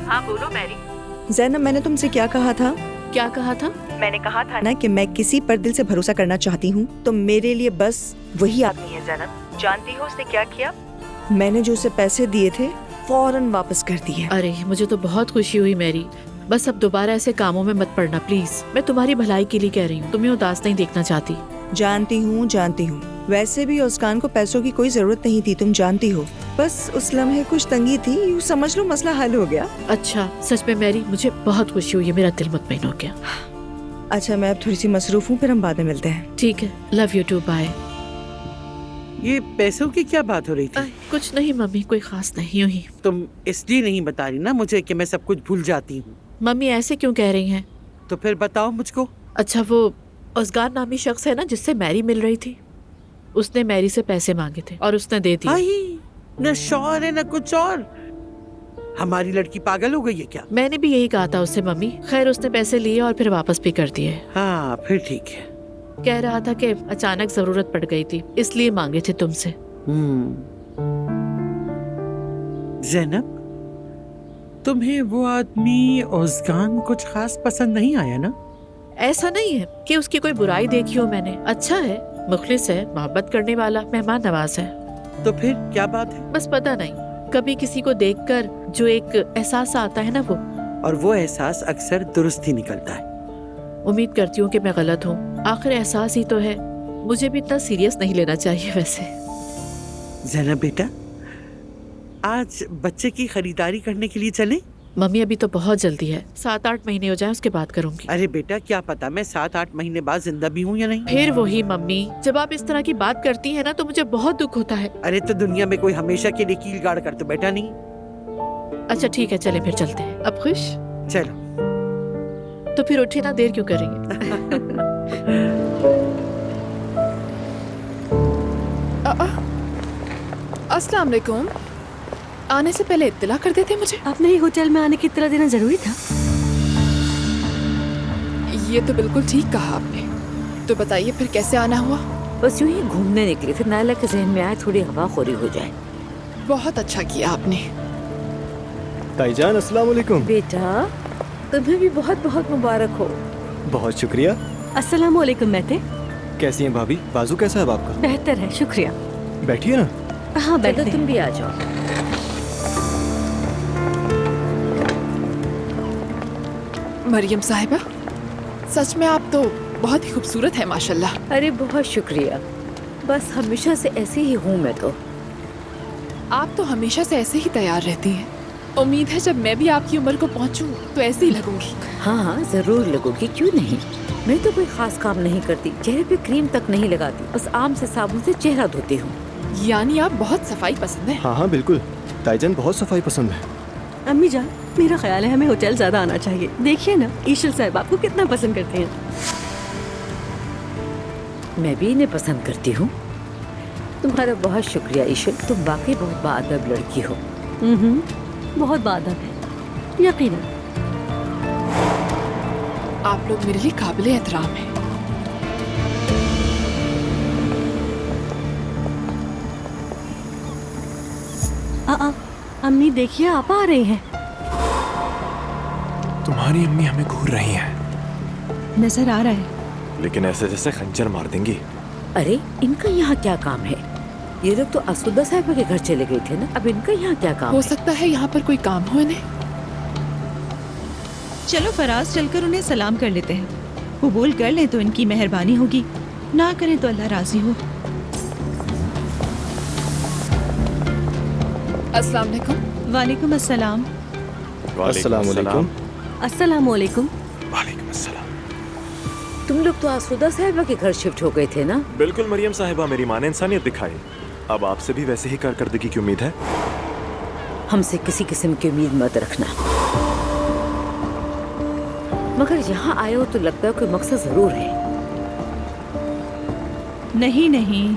S7: हाँ बोलो मैरी।
S9: ज़ैनब, मैंने तुमसे क्या कहा था?
S7: क्या कहा था?
S9: मैंने कहा था ना कि मैं किसी पर दिल से भरोसा करना चाहती हूँ, तो मेरे लिए बस वही आदमी है ज़ैनब। जानती हो उसने क्या किया? मैंने जो उसे पैसे दिए थे फौरन वापस कर दिए।
S7: अरे मुझे तो बहुत खुशी हुई मैरी। बस अब दोबारा ऐसे कामों में मत पड़ना प्लीज। मैं तुम्हारी भलाई के लिए कह रही हूँ, तुम्हें उदास नहीं देखना चाहती।
S9: जानती हूँ, जानती हूँ। वैसे भी उस्कान को पैसों की कोई जरूरत नहीं थी, तुम जानती हो। बस उस लम्हे कुछ तंगी थी, यूँ समझ लो मसला हल हो गया।
S7: अच्छा, सच में मैरी मुझे बहुत खुशी हुई है, मेरा दिल मुतमईन हो गया।
S9: अच्छा, मैं अब थोड़ी सी मसरूफ हूँ, फिर हम बाद में मिलते हैं।
S7: ठीक है, लव यू टू, बाय।
S8: ये पैसों की क्या बात हो रही थी?
S7: कुछ नहीं मम्मी, कोई खास नहीं हुई।
S8: तुम इसलिए नहीं बता रही ना मुझे कि मैं सब कुछ भूल जाती हूँ।
S7: मम्मी ऐसे क्यों कह रही हैं?
S8: तो फिर बताओ मुझको।
S7: अच्छा, वो उसगार नामी शख्स है ना जिससे मैरी मिल रही थी, उसने मैरी से पैसे मांगे थे और उसने दे दिए।
S8: न शौहर है न कुछ और। हमारी लड़की पागल हो गई है क्या?
S7: मैंने भी यही कहा था उससे मम्मी। खैर उसने पैसे लिए और फिर वापस भी कर दिए।
S8: हाँ फिर ठीक है।
S7: कह रहा था कि अचानक जरूरत पड़ गई थी इसलिए मांगे थे तुमसे।
S8: ज़ैनब, तुम्हें वो आदमी ओज़गान कुछ खास पसंद नहीं आया ना?
S7: ऐसा नहीं है कि उसकी कोई बुराई देखी हो मैंने। अच्छा है, मुखलिस है, मोहब्बत करने वाला, मेहमान नवाज है।
S8: तो फिर क्या बात है?
S7: बस पता नहीं, कभी किसी को देखकर जो एक एहसास आता है ना वो,
S8: और वो एहसास अक्सर दुरुस्त ही निकलता है।
S7: उम्मीद करती हूँ कि मैं गलत हूँ। आखिर एहसास ही तो है, मुझे भी इतना सीरियस नहीं लेना चाहिए वैसे।
S8: ज़ैनब बेटा, आज बच्चे की खरीदारी करने के लिए चलें?
S7: मम्मी अभी तो बहुत जल्दी है, 7-8 महीने हो जाए उसके बाद करूंगी।
S8: अरे बेटा, क्या पता मैं 7-8 महीने बाद जिंदा भी हूँ या नहीं।
S7: फिर वही मम्मी, जब आप इस तरह की बात करती हैं ना तो मुझे बहुत दुख होता है।
S8: अरे तो दुनिया में कोई हमेशा के लिए कील गाड़ कर तो बैठा नहीं।
S7: अच्छा ठीक है, चले फिर चलते हैं। अब खुश?
S8: चलो।
S7: तो फिर उठे ना, देर क्यों करेंगे?
S17: अस्सलाम वालेकुम। आने से पहले इत्तला कर देते मुझे।
S2: आपने ही होटल में आने की इत्तला देना जरूरी था।
S17: ये तो बिल्कुल ठीक कहा आपने। तो बताइए फिर कैसे आना हुआ?
S1: बस यूं ही घूमने निकले थे, नायला के जहन में आया थोड़ी हवाखोरी हो जाए।
S17: बहुत अच्छा किया आपने।
S18: ताईजान अस्सलाम वालेकुम।
S1: बेटा तुम्हें भी बहुत बहुत मुबारक हो।
S18: बहुत शुक्रिया।
S2: अस्सलाम वालेकुम महते।
S18: कैसी हैं भाभी? बाजू कैसा है आपका?
S2: बेहतर है, शुक्रिया।
S18: बैठिए ना।
S2: हाँ बैठो,
S1: तुम भी आ जाओ।
S17: मरियम साहिबा, सच में आप तो बहुत ही खूबसूरत है माशाल्लाह।
S1: अरे बहुत शुक्रिया, बस हमेशा से ऐसे ही हूँ मैं तो।
S17: आप तो हमेशा से ऐसे ही तैयार रहती हैं। उम्मीद है जब मैं भी आपकी उम्र को पहुँचूं तो ऐसे ही लगूंगी।
S1: हाँ हाँ जरूर लगोगी, क्यों नहीं। मैं तो कोई खास काम नहीं करती, चेहरे पे क्रीम तक नहीं लगाती, बस आम से साबुन से चेहरा धोती हूँ।
S17: यानी आप बहुत सफाई पसंद है?
S18: हाँ हाँ बिल्कुल, ताईजान बहुत सफाई पसंद है।
S2: अम्मी जान, मेरा ख्याल है हमें होटल ज्यादा आना चाहिए। देखिए ना ईशल साहब आपको कितना पसंद करते हैं।
S1: मैं भी इन्हें पसंद करती हूँ। तुम्हारा बहुत शुक्रिया ईशल, तुम वाकई बहुत बाअदब लड़की हो।
S2: बहुत बाअदब है, यकीनन।
S17: आप लोग मेरे लिए काबिल एहतराम हैं।
S2: अम्मी देखिए आप आ रही हैं।
S10: तुम्हारी अम्मी हमें घूर रही हैं।
S13: नजर आ रहा है,
S10: लेकिन ऐसे जैसे खंजर मार देंगी।
S1: अरे इनका यहाँ क्या काम है? ये लोग तो असुदा साहिबा के घर चले गए थे ना, अब इनका यहाँ क्या काम
S17: हो
S1: है?
S17: सकता है यहाँ पर कोई काम हो इन्हें।
S13: चलो फराज चलकर उन्हें सलाम कर लेते हैं। कबूल कर लें तो इनकी मेहरबानी होगी, ना करें तो अल्लाह राजी हो।
S17: अस्सलाम वालेकुम।
S13: वालेकुम अस्सलाम।
S18: अस्सलाम वालेकुम।
S2: अस्सलाम वालेकुम।
S10: वालेकुम अस्सलाम।
S1: तुम लोग तो असुदा साहिबा के घर शिफ्ट हो गए थे ना?
S10: बिल्कुल मरियम साहिबा, मेरी माँ ने इंसानियत दिखाई। अब आपसे भी वैसे ही कारकर्दगी की उम्मीद है।
S1: हमसे किसी किस्म की उम्मीद मत रखना, मगर यहाँ आए हो तो लगता है कोई मकसद जरूर है।
S13: नहीं नहीं,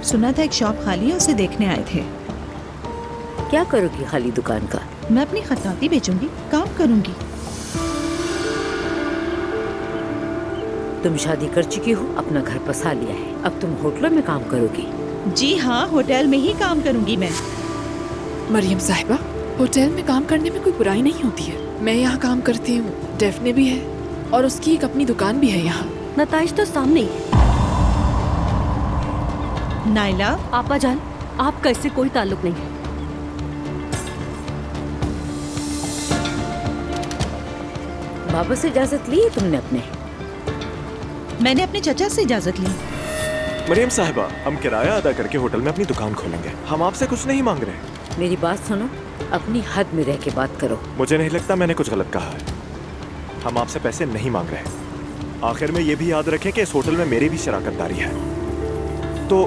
S13: सुना था एक शॉप खाली है, उसे देखने आए थे।
S1: क्या करोगी खाली दुकान का?
S13: मैं अपनी खतौती बेचूंगी, काम करूंगी।
S1: तुम शादी कर चुकी हो, अपना घर बसा लिया है, अब तुम होटलों में काम करोगी?
S13: जी हाँ, होटल में ही काम करूंगी मैं।
S17: मरियम साहिबा, होटल में काम करने में कोई बुराई नहीं होती है। मैं यहाँ काम करती हूँ, डेफने भी है और उसकी एक अपनी दुकान भी है यहाँ।
S2: नताइज तो सामने ही है।
S13: नाइला,
S2: आपा जान, आपका इससे कोई ताल्लुक नहीं है।
S1: बाबा से इजाजत ली है तुमने अपने?
S13: मैंने अपने चचा से इजाजत ली।
S10: मरियम साहिबा, हम किराया अदा करके होटल में अपनी दुकान खोलेंगे। हम आपसे कुछ नहीं मांग रहे।
S1: मेरी बात सुनो, अपनी हद में रह के बात करो।
S10: मुझे नहीं लगता मैंने कुछ गलत कहा है। हम आपसे पैसे नहीं मांग रहे। आखिर में ये भी याद रखें कि इस होटल में मेरी भी शराकत दारी है। तो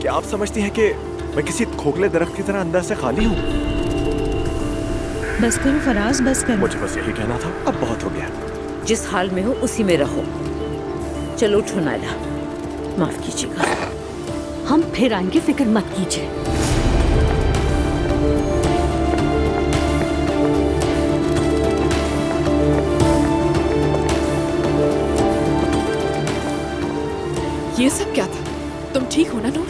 S10: क्या आप समझती हैं कि मैं किसी खोखले दरख्त की तरह अंदर से खाली हूँ?
S13: बस करो फराज, बस करो।
S10: मुझे बस यही कहना था, अब बहुत हो गया।
S1: जिस हाल में हो उसी में रहो। चलो उठो नायला, माफ कीजिएगा।
S2: हम फिर आएंगे, फिक्र मत कीजिए।
S17: ये सब क्या था? तुम ठीक हो ना नूर?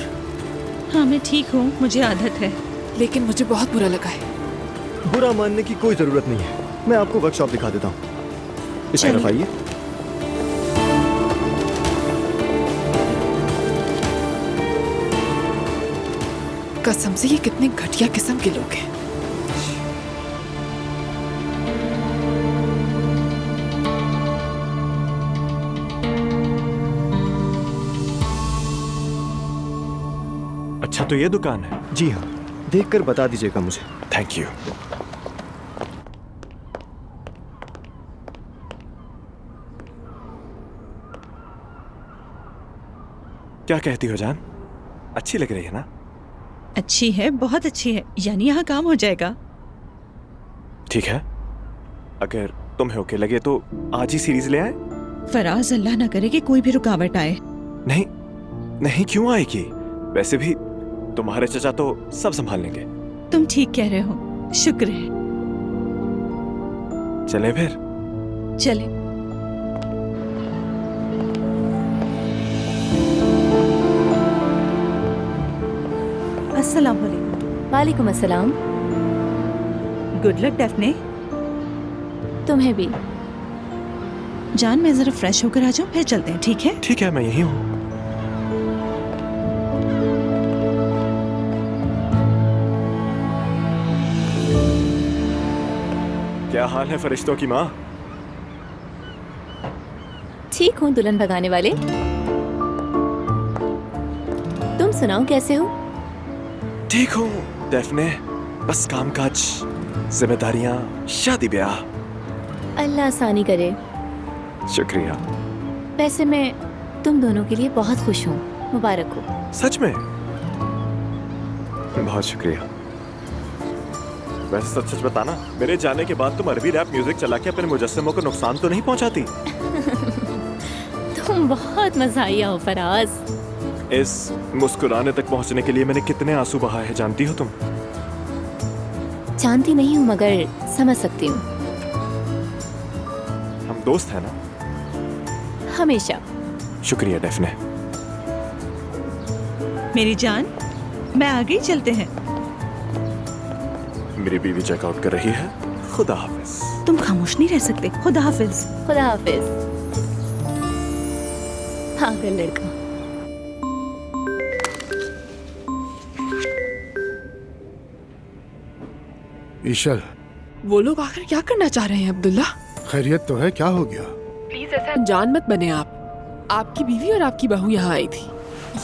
S13: हाँ मैं ठीक हूँ, मुझे आदत है।
S17: लेकिन मुझे बहुत बुरा लगा है।
S18: बुरा मानने की कोई जरूरत नहीं है, मैं आपको वर्कशॉप दिखा देता हूँ। इस तरफ आइए।
S17: कसम से ये कितने घटिया किस्म के लोग हैं।
S10: अच्छा तो ये दुकान है?
S18: जी हाँ, देखकर बता दीजिएगा मुझे।
S10: Thank you. क्या कहती हो जान, अच्छी लग रही है ना?
S13: अच्छी है, बहुत अच्छी है। यानी यहाँ काम हो जाएगा।
S10: ठीक है, अगर तुम्हें ओके लगे तो आज ही सीरीज ले आए।
S13: फराज, अल्लाह ना करे कि कोई भी रुकावट आए।
S10: नहीं नहीं, क्यों आएगी? वैसे भी तुम्हारे चचा तो सब संभाल लेंगे।
S13: तुम ठीक कह रहे हो, शुक्र है।
S10: चलें फिर?
S13: चले। अस्सलाम वालेकुम।
S19: वालेकुम अस्सलाम।
S13: Good luck डेफने।
S19: तुम्हें भी।
S13: जान, मैं जरा फ्रेश होकर आ जाऊं, फिर चलते हैं, ठीक है?
S10: ठीक है, मैं यहीं हूँ। क्या हाल है फरिश्तों की माँ?
S19: ठीक हूँ दुल्हन भगाने वाले। तुम सुनाओ, कैसे हो?
S10: ठीक हूँ डेफने, बस कामकाज, जिम्मेदारियाँ, शादी ब्याह।
S19: अल्लाह आसानी करे।
S10: शुक्रिया।
S19: वैसे मैं तुम दोनों के लिए बहुत खुश हूँ, मुबारक हो।
S10: सच में? बहुत शुक्रिया। वैसे सच सच बताना, मेरे जाने के बाद तुम अरबी रैप म्यूजिक चला के अपने मुजस्समों को नुकसान तो नहीं पहुंचाती?
S19: तुम बहुत मज़ाहिया हो फराज।
S10: इस मुस्कुराने तक पहुंचने के लिए मैंने कितने आंसू बहाए हैं जानती हो तुम?
S19: जानती नहीं हूँ मगर समझ सकती हूँ।
S10: हम दोस्त हैं ना?
S19: हमेशा।
S10: शुक्रिया डेफने।
S13: मेरी जान, मैं आ गई, चलते हैं।
S10: मेरी बीवी चेकआउट कर रही है। खुदा हाफिज।
S13: तुम खामोश नहीं रह सकते। खुदा हाफिज।
S19: खुदा हाफिज। पागल लड़का।
S15: ईशल,
S17: वो लोग आखिर क्या करना चाह रहे हैं अब्दुल्ला?
S15: खैरियत तो है, क्या हो गया?
S17: प्लीज ऐसा अनजान मत बने आप। आपकी बीवी और आपकी बहू यहाँ आई थी।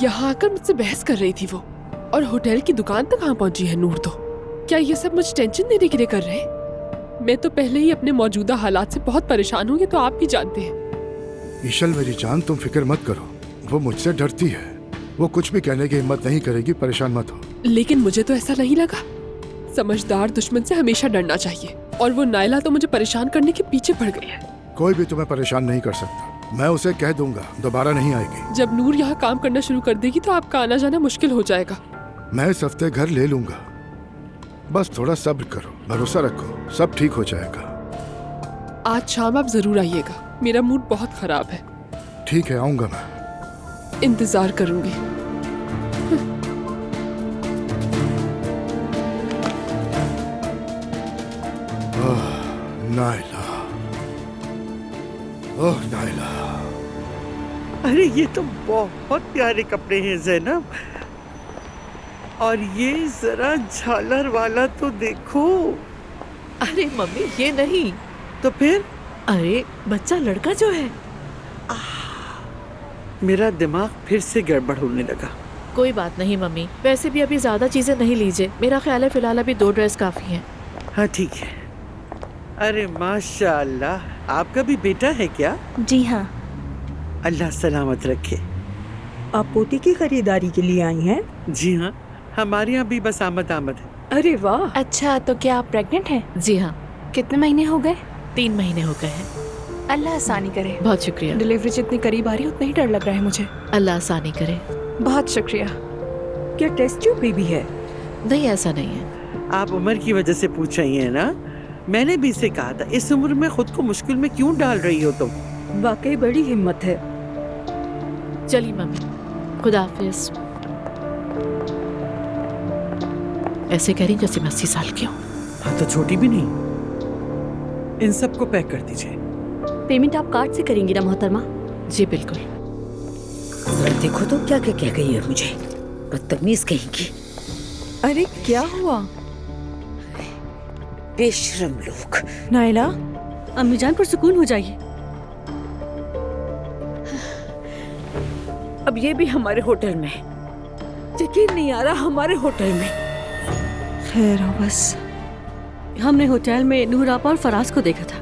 S17: यहाँ आकर मुझसे बहस कर रही थी वो। और होटल की दुकान तक कहाँ पहुँची है नूर तो। क्या ये सब मुझे टेंशन देने के लिए कर रहे हैं? मैं तो पहले ही अपने मौजूदा हालात से बहुत परेशान हूँ, ये तो आप भी जानते हैं।
S15: ईशल मेरी जान, तुम फिक्र मत करो, वो मुझसे डरती है। वो कुछ भी कहने की हिम्मत नहीं करेगी, परेशान मत हो।
S17: लेकिन मुझे तो ऐसा नहीं लगा। समझदार दुश्मन से हमेशा डरना चाहिए। और वो नायला तो मुझे परेशान करने के पीछे पड़ गई है।
S15: कोई भी तुम्हें परेशान नहीं कर सकता। मैं उसे कह दूंगा, दोबारा नहीं आएगी।
S17: जब नूर यहाँ काम करना शुरू कर देगी तो आपका आना जाना मुश्किल हो जाएगा।
S15: मैं इस हफ्ते घर ले लूंगा, बस थोड़ा सब्र करो, भरोसा रखो, सब ठीक हो जाएगा।
S17: आज शाम आप जरूर आइएगा, मेरा मूड बहुत खराब है।
S15: ठीक है, आऊंगा मैं।
S17: इंतजार करूंगी।
S15: नायला, ओह नायला।
S8: अरे ये तो बहुत प्यारे कपड़े हैं ज़ैनब। और ये जरा झालर वाला तो देखो।
S7: अरे मम्मी, ये नहीं
S8: तो फिर?
S7: अरे बच्चा लड़का जो है।
S8: मेरा दिमाग फिर से गड़बड़ होने लगा।
S7: कोई बात नहीं मम्मी, वैसे भी अभी ज्यादा चीजें नहीं लीजिए। मेरा ख्याल है फिलहाल अभी 2 ड्रेस काफी हैं।
S8: हाँ ठीक है। अरे माशाअल्लाह, आपका भी बेटा है क्या?
S19: जी हाँ।
S8: अल्लाह सलामत रखे।
S20: आप पोती की खरीदारी के लिए आई हैं?
S8: जी हाँ, हमारे यहाँ भी बस आमद है।
S20: अरे वाह।
S19: अच्छा, तो क्या आप प्रेग्नेंट हैं?
S7: जी हाँ,
S19: कितने महीने हो गए?
S7: 3 महीने हो गए हैं।
S19: अल्लाह आसानी करे।
S7: बहुत शुक्रिया।
S17: डिलीवरी जितनी करीब आ रही है उतना ही डर लग रहा है मुझे।
S7: अल्लाह आसानी करे।
S17: बहुत शुक्रिया।
S20: क्या टेस्ट ट्यूब बेबी है?
S7: नहीं, ऐसा नहीं है।
S8: आप उम्र की वजह से पूछ रही हैं ना? मैंने भी इसे कहा था, इस उम्र में खुद को मुश्किल में क्यों डाल रही हो तुम?
S20: वाकई बड़ी हिम्मत है।
S7: चलिए मम्मी, खुदा हाफिज। ऐसे कह रही जैसे मैं 80 साल की हूँ।
S8: हाँ तो छोटी भी नहीं। इन सबको पैक कर दीजिए।
S19: पेमेंट आप कार्ड से करेंगी ना मोहतरमा?
S7: जी बिल्कुल।
S1: जरा देखो तो क्या क्या कह गई है मुझे, बदतमीज कहीं की।
S9: अरे क्या हुआ?
S1: बेशरम लोग।
S2: नायला, अम्मी जान पर सुकून हो जाइए।
S1: अब ये भी हमारे होटल में, यकीन नहीं आ रहा, हमारे होटल में।
S9: खैर हो बस।
S2: हमने होटल में नूर आपा और फराज को देखा था।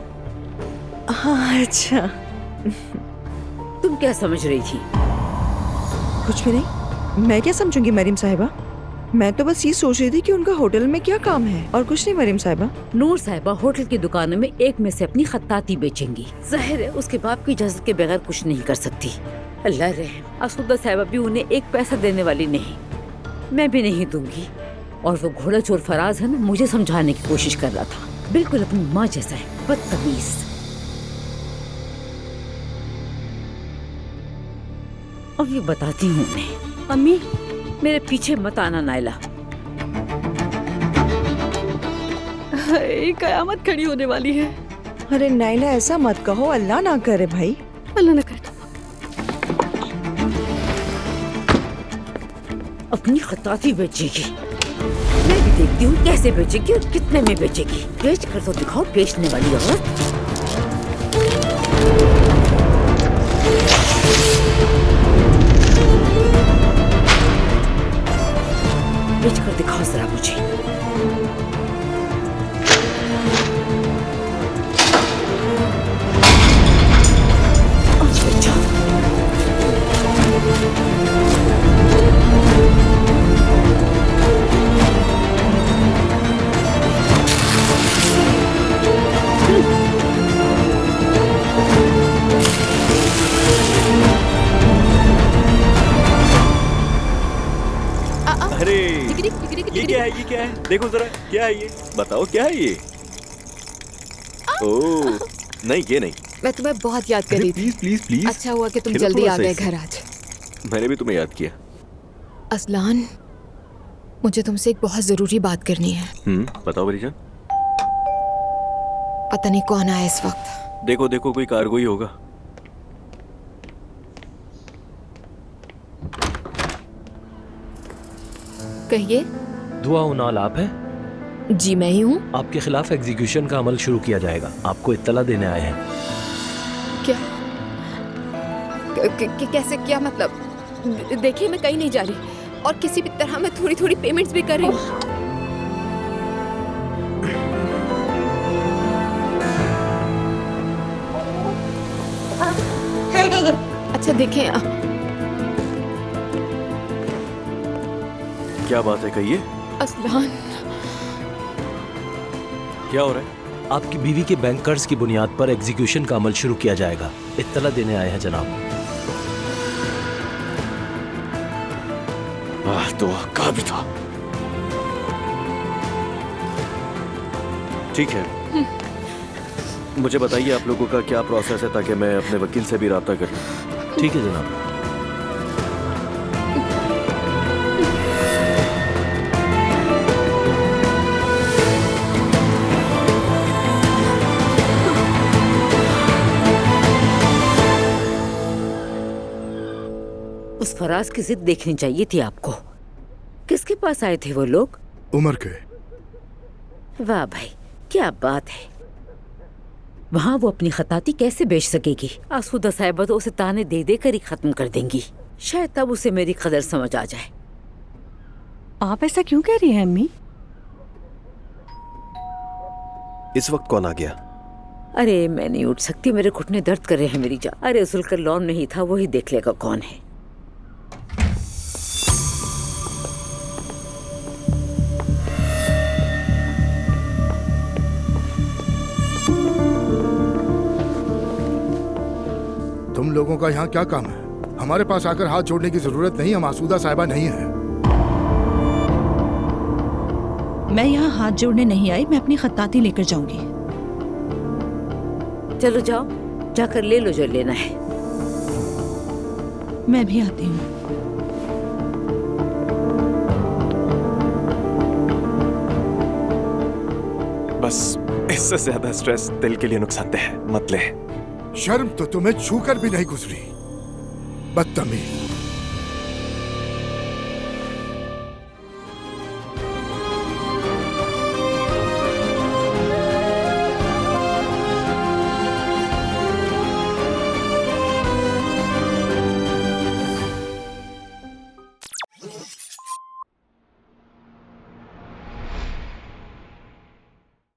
S9: हाँ अच्छा।
S1: तुम क्या समझ रही थी?
S9: कुछ भी नहीं। मैं क्या समझूंगी मरीम साहिबा? मैं तो बस ये सोच रही थी कि उनका होटल में क्या काम है, और कुछ नहीं मरीम साहिबा।
S1: नूर साहिबा होटल की दुकानों में एक में से अपनी खत्ताती बेचेंगी। जाहिर है उसके बाप की इजाजत के बगैर कुछ नहीं कर सकती। अल्लाह रहम, आसूदा साहिबा भी उन्हें एक पैसा देने वाली नहीं, मैं भी नहीं दूंगी। और वो घोड़ा चोर फराज है ना, मुझे समझाने की कोशिश कर रहा था, बिल्कुल अपनी माँ जैसा है, बदतमीज। अब ये बताती हूँ उन्हें।
S2: अम्मी,
S1: मेरे पीछे मत आना नायला।
S2: कयामत खड़ी होने वाली है।
S9: अरे नायला ऐसा मत कहो, अल्लाह ना करे भाई।
S2: अल्लाह ना करे।
S1: अपनी खत्ताती बेचेगी, मैं भी देखती हूँ कैसे बेचेगी और कितने में बेचेगी। बेच कर तो दिखाओ, बेचने वाली औरत। बेच कर दिखाओ जरा मुझे।
S18: अरे ये क्या है? देखो जरा, क्या है ये? बताओ क्या है ये? ओह नहीं, ये नहीं।
S17: मैं तुम्हें बहुत याद कर रही थी।
S18: Please please please.
S17: अच्छा हुआ कि तुम
S18: खेलो
S17: जल्दी
S18: थोड़ा
S17: आ
S18: सा
S17: गए
S18: इसे।
S17: घर आज।
S18: मैंने भी तुम्हें याद किया।
S17: असलान, मुझे तुमसे एक बहुत जरूरी बात करनी है।
S18: बताओ मेरी जान।
S17: पता नहीं कौन आया इस वक्त।
S18: देखो देखो, कोई कार्गो ही होगा।
S17: कहिए।
S16: दुआ उनाल आप हैं?
S17: जी मैं ही हूँ।
S16: आपके खिलाफ एग्जीक्यूशन का अमल शुरू किया जाएगा, आपको इत्तला देने आए हैं।
S17: क्या? कैसे? क्या मतलब? देखिए मैं कहीं नहीं जा रही और किसी भी तरह मैं थोड़ी थोड़ी पेमेंट्स भी कर रही हूँ। अच्छा देखें।
S18: क्या बात है, कहिए।
S17: असलान,
S18: क्या हो रहा है?
S16: आपकी बीवी के बैंक कर्ज की बुनियाद पर एग्जीक्यूशन का अमल शुरू किया जाएगा, इत्तला देने आए हैं जनाब।
S18: तो कहा भी था। ठीक है, मुझे बताइए आप लोगों का क्या प्रोसेस है, ताकि मैं अपने वकील से भी राब्ता कर लूं।
S16: ठीक है जनाब।
S1: उस फराज की जिद देखनी चाहिए थी आपको। किसके पास आए थे वो लोग?
S15: उमर के।
S1: वाह भाई, क्या बात है। वहाँ वो अपनी खताती कैसे बेच सकेगी? आसूदा साहिबा तो उसे ताने दे दे कर ही खत्म कर देंगी। शायद तब उसे मेरी कदर समझ आ जाए।
S2: आप ऐसा क्यों कह रही हैं अम्मी?
S6: इस वक्त कौन आ गया?
S1: अरे मैं नहीं उठ सकती, मेरे घुटने दर्द कर रहे हैं मेरी जान। अरे जुल्कर लॉन नहीं था, वही देख लेगा कौन है।
S15: तुम लोगों का यहाँ क्या काम है? हमारे पास आकर हाथ जोड़ने की जरूरत नहीं, हम आसूदा साहिबा नहीं है।
S13: मैं यहाँ हाथ जोड़ने नहीं आई, मैं अपनी खत्ताती लेकर जाऊंगी।
S1: चलो जाओ, जाकर ले लो जो लेना है।
S13: मैं भी आती हूँ।
S10: बस इससे ज्यादा स्ट्रेस दिल के लिए नुकसानदेह है, मत ले।
S15: शर्म तो तुम्हें छूकर भी नहीं गुजरी, बदतमीज।